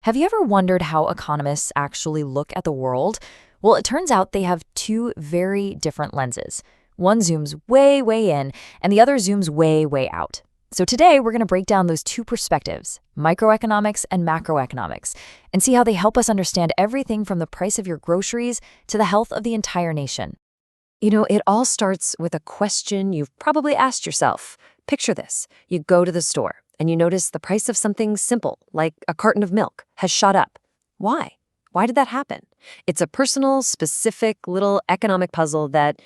Have you ever wondered how economists actually look at the world? Well, it turns out they have two very different lenses. One zooms way, way in, and the other zooms way, way out. So today, we're going to break down those two perspectives, microeconomics and macroeconomics, and see how they help us understand everything from the price of your groceries to the health of the entire nation. It all starts with a question you've probably asked yourself. Picture this. You go to the store and you notice the price of something simple, like a carton of milk, has shot up. Why? Why did that happen? It's a personal, specific little economic puzzle that,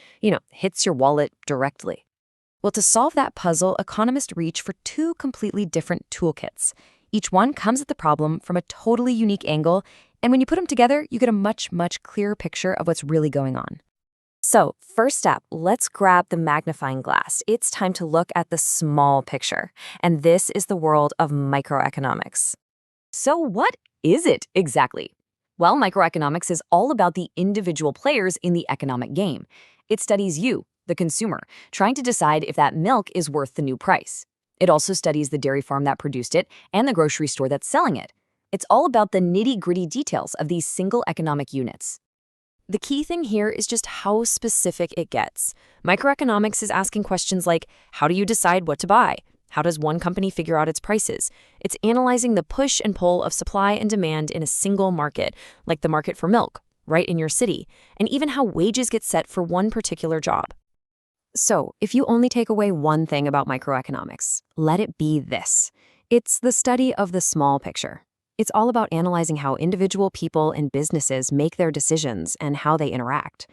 hits your wallet directly. Well, to solve that puzzle, economists reach for two completely different toolkits. Each one comes at the problem from a totally unique angle, and when you put them together, you get a much, much clearer picture of what's really going on. So, first up, let's grab the magnifying glass. It's time to look at the small picture. And this is the world of microeconomics. So, what is it exactly? Well, microeconomics is all about the individual players in the economic game. It studies you, the consumer, trying to decide if that milk is worth the new price. It also studies the dairy farm that produced it and the grocery store that's selling it. It's all about the nitty-gritty details of these single economic units. The key thing here is just how specific it gets. Microeconomics is asking questions like, how do you decide what to buy? How does one company figure out its prices? It's analyzing the push and pull of supply and demand in a single market, like the market for milk, right in your city, and even how wages get set for one particular job. So, if you only take away one thing about microeconomics, let it be this. It's the study of the small picture. It's all about analyzing how individual people and businesses make their decisions and how they interact.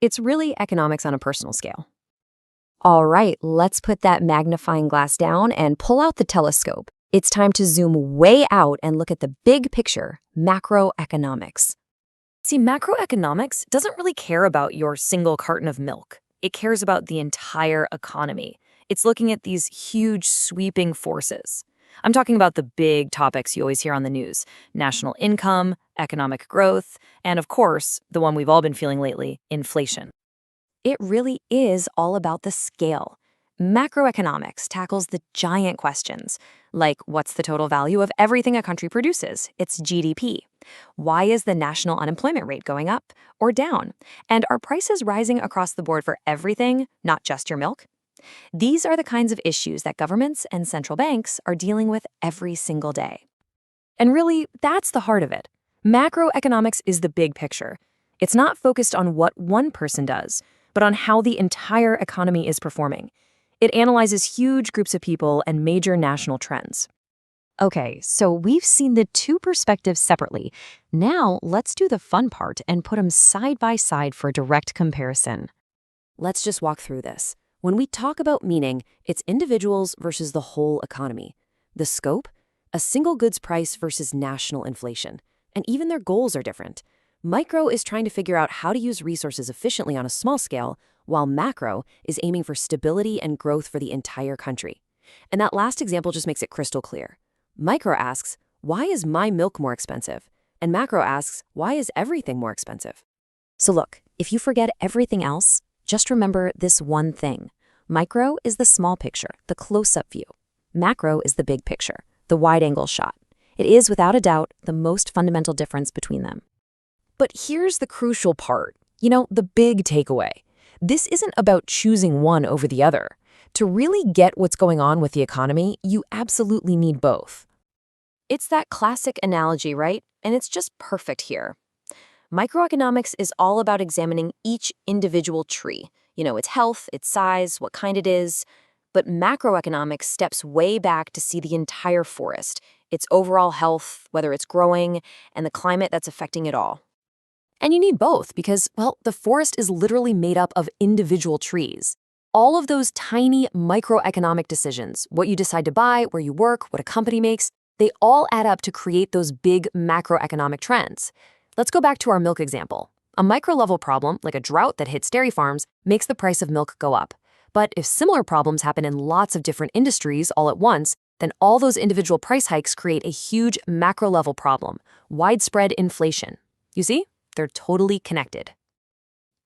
It's really economics on a personal scale. All right, let's put that magnifying glass down and pull out the telescope. It's time to zoom way out and look at the big picture, macroeconomics. See, macroeconomics doesn't really care about your single carton of milk. It cares about the entire economy. It's looking at these huge, sweeping forces. I'm talking about the big topics you always hear on the news: national income, economic growth, and of course, the one we've all been feeling lately, inflation. It really is all about the scale. Macroeconomics tackles the giant questions, like what's the total value of everything a country produces, its GDP? Why is the national unemployment rate going up or down? And are prices rising across the board for everything, not just your milk? These are the kinds of issues that governments and central banks are dealing with every single day. And really, that's the heart of it. Macroeconomics is the big picture. It's not focused on what one person does, but on how the entire economy is performing. It analyzes huge groups of people and major national trends. Okay, so we've seen the two perspectives separately. Now let's do the fun part and put them side by side for a direct comparison. Let's just walk through this. When we talk about meaning, it's individuals versus the whole economy. The scope? A single goods price versus national inflation. And even their goals are different. Micro is trying to figure out how to use resources efficiently on a small scale, while macro is aiming for stability and growth for the entire country. And that last example just makes it crystal clear. Micro asks, why is my milk more expensive? And macro asks, why is everything more expensive? So look, if you forget everything else, just remember this one thing. Micro is the small picture, the close-up view. Macro is the big picture, the wide-angle shot. It is, without a doubt, the most fundamental difference between them. But here's the crucial part, the big takeaway. This isn't about choosing one over the other. To really get what's going on with the economy, you absolutely need both. It's that classic analogy, right? And it's just perfect here. Microeconomics is all about examining each individual tree, its health, its size, what kind it is. But macroeconomics steps way back to see the entire forest, its overall health, whether it's growing, and the climate that's affecting it all. And you need both because, well, the forest is literally made up of individual trees. All of those tiny microeconomic decisions, what you decide to buy, where you work, what a company makes, they all add up to create those big macroeconomic trends. Let's go back to our milk example. A micro-level problem, like a drought that hits dairy farms, makes the price of milk go up. But if similar problems happen in lots of different industries all at once, then all those individual price hikes create a huge macro-level problem, widespread inflation. You see? They're totally connected.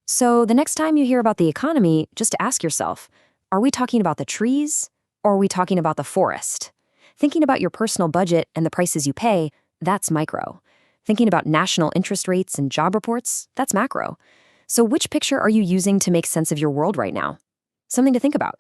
So the next time you hear about the economy, just ask yourself, are we talking about the trees or are we talking about the forest? Thinking about your personal budget and the prices you pay, That's micro. Thinking about national interest rates and job reports, that's macro. So which picture are you using to make sense of your world right now? Something to think about.